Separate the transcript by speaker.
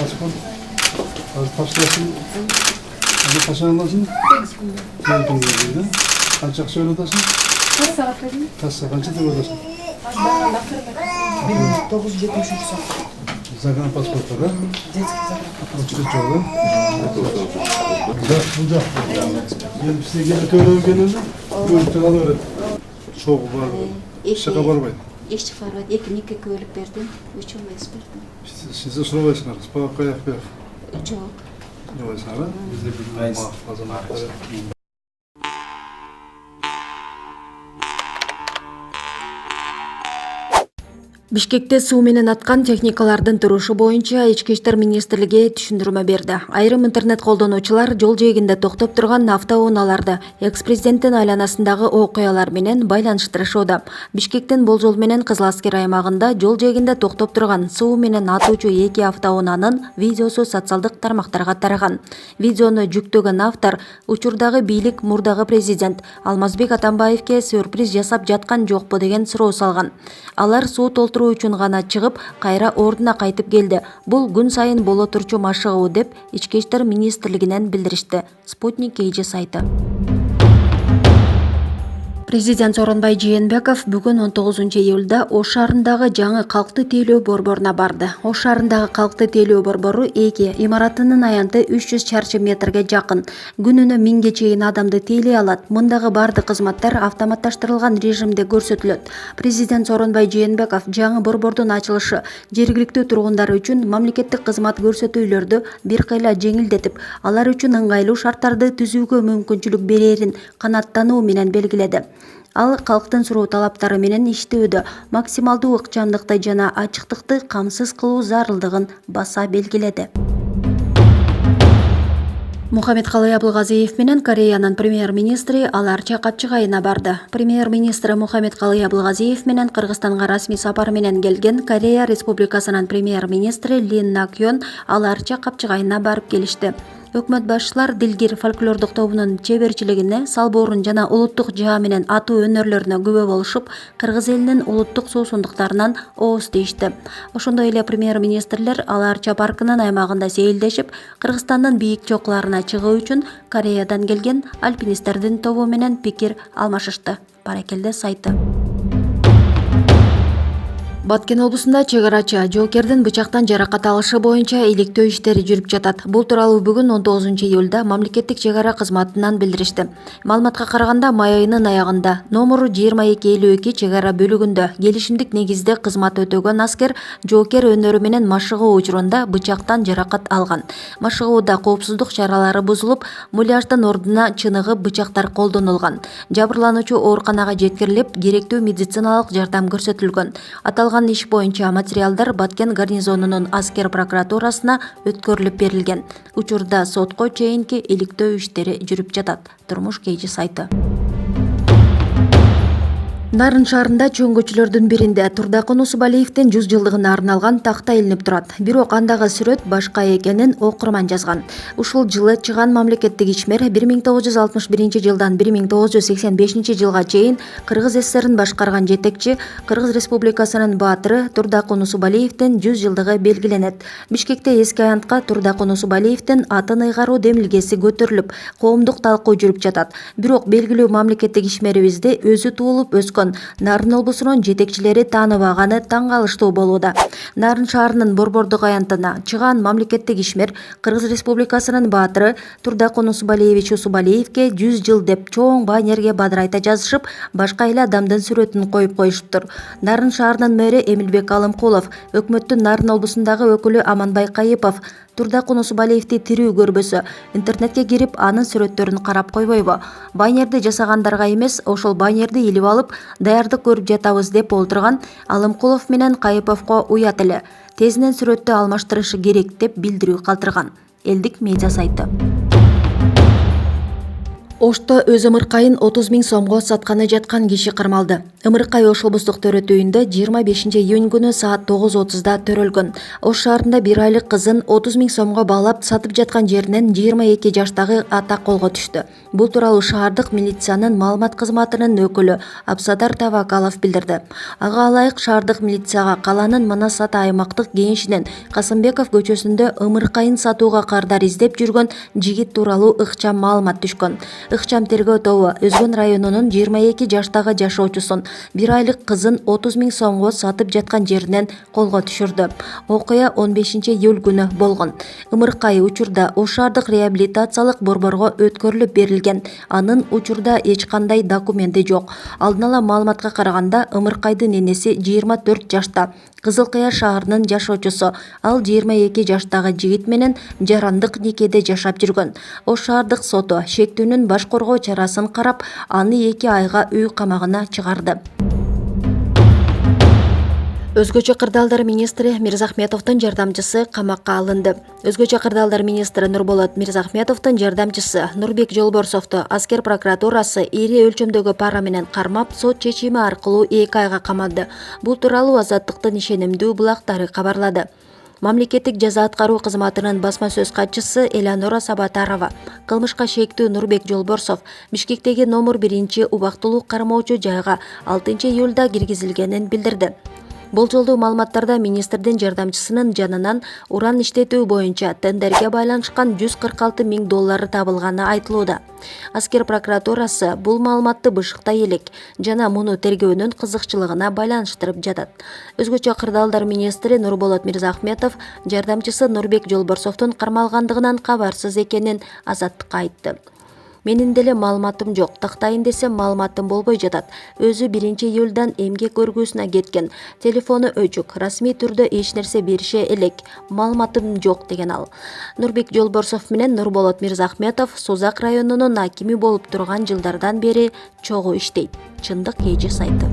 Speaker 1: Pasport. Pastasın. Hadi kaçan alasın?
Speaker 2: 8 günde.
Speaker 1: Telefon geldi. Kaç akşam ödesin?
Speaker 2: Kaç saat dedin?
Speaker 1: Kaç saat kaç ödesin?
Speaker 2: Bana bakırım.
Speaker 3: 1973 saat.
Speaker 1: Zagan pasportları.
Speaker 3: Детский загранпаспорт.
Speaker 1: Uçuş oldu. Burada. Gelip size gelip öğrengenizde. Görüntü alır. Çok var. Şaka var mı?
Speaker 4: İşçi farvat, iki köylük verdim, 3 yıl ekspertim.
Speaker 1: Size sorarsınız. Bak kayak ver.
Speaker 4: Çok.
Speaker 1: Ne var sana? Biz de bilmeyiz.
Speaker 5: Бишкекте суу менен аткан техникалардын турушу боюнча Ички иштер министрлиги түшүндүрмө берди. Айрым интернет колдонуучулар жол жээгинде токтоп турган автоунааларды экс-президенттин айланасындагы окуялар менен байланыштырышууда. Бишкектин болжол менен Кызыл Аскер аймагында жол жээгинде токтоп турган суу менен атуучу 2 автоунаанын видеосу социалдык тармактарга тараган. Видеону жүктөгөн автор учурдагы бийлик мурдагы президент Алмазбек Атамбаевке сюрприз жасап жаткан жокпу деген суроо салган. Алар суу толтуруу үчүн гана чыгып, кайра ордуна кайтып келди. Бул күн сайын боло турчу машыгуу деп Ички иштер министрлигинен билдиришти. Спутник KG сайты. Президент Сооронбай Жээнбеков бүгүн 19-июлда Ош шаарындагы жаңы калкты тейлөө борборуна барды. Ош шаарындагы калкты тейлөө борбору 2 имаратынын аянты 300 чарчы метрге жакын. Күнүнө 1000ге чейин адамды тейлей алат. Мындагы бардык кызматтар автоматташтырылган режимде көрсөтүлөт. Президент Сооронбай Жээнбеков жаңы борбордун ачылышы жергиликтүү тургундар үчүн мамлекеттик кызмат көрсөтүүлөрдү бир кыйла жеңилдетип, алар үчүн ыңгайлуу шарттарды түзүүгө мүмкүнчүлүк берерин канааттануу менен белгиледи. Ал калктын суроо талаптары менен иштөөдө максималдуу ыкчамдыкты жана ачыктыкты камсыз кылуу зарылдыгын баса белгиледи. Мухаммедкалый Абылгазиев менен Кореянын премьер-министри Аларча Капчыгайына барды. Премьер-министри Мухаммедкалый Абылгазиев менен Кыргызстанга расмий сапар менен келген Корея Республикасынын премьер-министри Лин Накён Аларча Капчыгайына барып келишти. Өкмөт башчылар Дилгир фольклордук тобунун чеберчилигине, салбоорун жана улуттук жаа менен атуу өнөрлөрүнө күбө болушуп, кыргыз элинин улуттук суусундуктарынан ооз тийишти. Ошондой эле премьер-министрлер Аларча паркынын аймагында сейилдешип, Кыргызстандын бийик чокуларына чыгуу үчүн Кореядан келген альпинисттердин тобу менен пикир алмашышты. Баракелде сайты. Баткен облусунда чек-арачы жоокердин бычактан жаракат алышы боюнча иликтөө иштери жүрүп жатат. Бул тууралуу бүгүн 19-июлда мамлекеттик чек-ара кызматынан билдиришти. Маалыматка караганда, май айынын аягында номуру 2252 чек-ара бөлүгүндө келишимдик негизде кызмат өтөгөн аскер жоокер өнөрү менен машыгуу учурунда бычактан жаракат алган. Машыгууда коопсуздук чаралары бузулуп, муляждын ордуна чыныгы бычактар колдонулган. Жабырлануучу ооруканага жеткирилип, керектүү медициналык жардам көрсөтүлгөн. Аталган иш боюнча материалдар Баткен гарнизонунун аскер прокуратурасына өткөрүлүп берилген. Учурда сотко чейинки иликтөө иштери жүрүп жатат. Турмуш KG сайты. Нарын шаарында чоң көчөлөрдүн биринде Турдакын Усубалиевдин 100 жылдыгына арналган такта илинип турат. Бирок андагы сүрөт башка экенин окурман жазган. Ушул жылы чыган мамлекеттик ишмер 1961 жылдан 1985 жылга чейин Кыргыз ССРин башкарган жетекчи Кыргыз Республикасынын баатыры Турдакын Усубалиевдин 100 жылдыгы белгиленет. Бишкекте эски аянтка Турдакын Усубалиевдин атын ыйгаруу демилгеси көтөрүлүп, коомдук талкуу жүрүп жатат. Бирок белгилүү мамлекеттик ишмерибизди өзү туулуп өскөн Нарын облусунун жетекчилери тааныбаганы таң калыштуу болууда. Нарын шаарынын борбордук аянтына чыган мамлекеттик ишмер Кыргыз Республикасынын баатыры Турдакын Усубалиевич Усубалиевке 100 жыл деп чоң баннерге бадырайта жазышып, башка эле адамдын сүрөтүн коюп коюшуптур. Нарын шаарынын мэри Эмилбек Алымкулов, өкмөттүн Нарын облусундагы өкүлү Аманбай Кайыпов Турдакын Усубалиевди тирүү көрбөсө, интернетке кирип анын сүрөттөрүн карап койбойбу? Баннерди жасагандарга эмес, ошол баннерди илип алып, даярдык көрүп жатабыз деп олтурган Алымкулов менен Кайыповго уят эле. Тезинен сүрөттү алмаштырышы керек деп билдирүү калтырган. Элдик медиа сайты. Ошто өз ымыркайын 30 000 сомго сатканы жаткан киши кармалды. Ымыркай Ош облустук төрөтүүндө 25 июнь күнү саат 9:30да төрөлгөн. Ош шаарында 1 айлык кызын 30 000 сомго баалап сатып жаткан жеринен 22 жаштагы ата колго түштү. Бул тууралуу шаардык милициянын маалымат кызматынын өкүлү Абсадар Тавакалов билдирди. Ага ылайык шаардык милицияга калаанын Манас ата аймактык кеңешинен Касымбеков көчөсүндө ымыркайын сатууга кардар издеп жүргөн жигит тууралуу ыкчам маалымат түшкөн. Ыкчам тергөө тобу Өзгөн районунун 22 жаштагы жашоочусун 1 айлык кызын 30 000 сомго сатып жаткан жеринен колго түшүрдү. Окуя 15 июль күнү болгон. Ымыркай учурда Ош шаардык реабилитациялык борборго өткөрүлүп берилген. Анын учурда эч кандай документи жок. Алдын ала маалыматка караганда Ымыркайдын энеси 24 жашта. Кызыл Кыя шаарынын жашоочусу. Ал 22 жаштагы жигит менен жарандык никеде жашап жүргөн. Ош шаардык соту шектүүнүн баш коргоо чарасын карап, аны 2 айга үй камагына чыгарды. Өзгөчө кырдаалдар министри Мирзахметовдун жардамчысы камакка алынды. Өзгөчө кырдаалдар министри Нурболот Мирзахметовдун жардамчысы Нурбек Жолборсовду аскер прокуратурасы ири өлчөмдөгү пара менен кармап, сот чечими аркылуу 2 айга камады. Бул тууралуу Азаттыктын ишенимдүү булактары кабарлады. Мамлекеттик жаза аткаруу кызматынын басма сөз катчысы Элеонора Сабатарова кылмышка шектүү Нурбек Жолборсов Бишкектеги номер 1 убактылуу кармоочу жайга 6 июлда киргизилгенин билдирди. Бул жолдуу маалыматтарда министрдин жардамчысынын жанынан уран иштетүү боюнча тендерге байланышкан $146 000 табылганы айтылууда. Аскер прокуратурасы бул маалыматты бышыктай элек жана муну тергөөнүн кызыкчылыгына байланыштырып жатат. Өзгөчө кырдаалдар министри Нурболот Мирзахметов жардамчысы Нурбек Жолборсовдун кармалгандыгынан кабарсыз экенин Азаттыкка айтты. Менин деле маалыматым жок, тактайын десем маалыматым болбой жатат. Өзү 1 июлдан эмгек көргүүсүнө кеткен. Телефону өчүк, расмий түрдө эч нерсе берише элек. Маалыматым жок деген ал. Нурбек Жолборсов менен Нурболот Мирзахметов Созак районунун акими болуп турган жылдардан бери чогуу иштейт. Чындык эжи сайты.